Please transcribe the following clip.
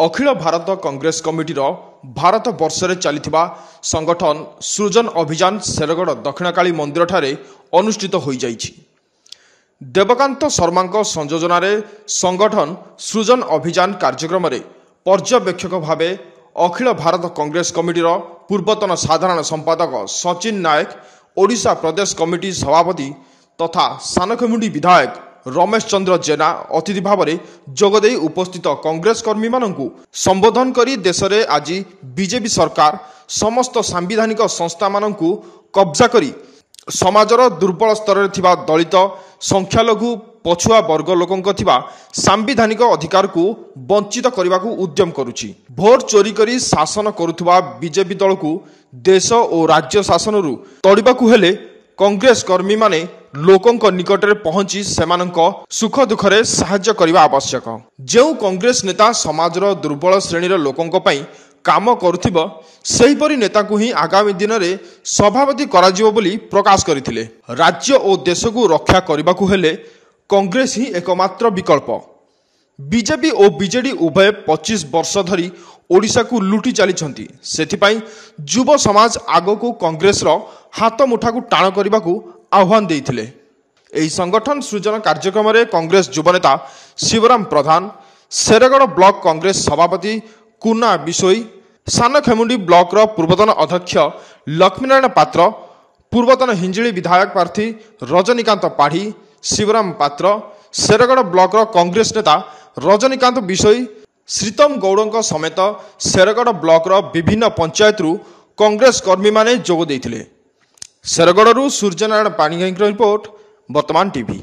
अखिल भारत कांग्रेस कमिटीर भारत वर्ष में चलता संगठन सृजन अभियान शेरगढ़ दक्षिणकाली मंदिर ठारे अनुष्ठित हो जाइछि। देवकांत शर्मा संयोजन संगठन सृजन अभियान कार्यक्रम में पर्यवेक्षक भाव अखिल भारत कांग्रेस कमिटीर पूर्वतन साधारण संपादक सचिन नायक, ओडिशा प्रदेश कमिटी सभापति तथा सानखेमुंडी विधायक रमेश चंद्र जेना अतिथि भाव में जोगदे उपस्थित कांग्रेस कर्मी मानू संबोधन करी देश में आज बीजेपी सरकार समस्त सांविधानिक संस्था मानू कब्जा करी समाजर दुर्बल स्तर में दलित संख्यालघु पछुआ वर्ग लोकों सांविधानिक अधिकार को वंचित करने को उद्यम करुछि। भोट चोरी करी शासन करुवा बीजेपी दल को देश और राज्य शासन तड़ाकू हेले कांग्रेस कर्मी माने लोकों निकट में पहुंची सेमानंक सुख दुखरे साहाय्य करने आवश्यक। जो कांग्रेस नेता समाजर दुर्बल श्रेणीर लोकों काम करुथिबो सेहीपरि नेता को ही आगामी दिन में सभापति कराजिबो बोली प्रकाश करथिले। राज्य और देश को रक्षा करने को हेले कांग्रेस ही एकमात्र विकल्प। बीजेपी और बीजेडी उभय 25 वर्ष धरी ओडिशा को लुटी चली सेथिपाई युव समाज आग को कांग्रेस हाथ मुठा को टाण करने को आह्वान देइथिले। एही संगठन सृजन कार्यक्रम में कांग्रेस युवनेता शिवराम प्रधान, शेरगढ़ ब्लॉक कांग्रेस सभापति कुना बिशोई, सानखेमुंडी ब्लॉक पूर्वतन अध्यक्ष लक्ष्मीनारायण पात्र, पूर्वतन हिंजिली विधायक प्रार्थी रजनीकांत पाढ़ी, शिवराम पात्र, शेरगढ़ ब्लॉक कांग्रेस नेता रजनीकांत बिशोई, श्रीतम गौड़ समेत शेरगढ़ ब्लॉक विभिन्न पंचायत कांग्रेस कर्मी माने जोग देइथिले। शेरगढ़ सूर्यनारायण पाणिग्राही रिपोर्ट, वर्तमान टीवी।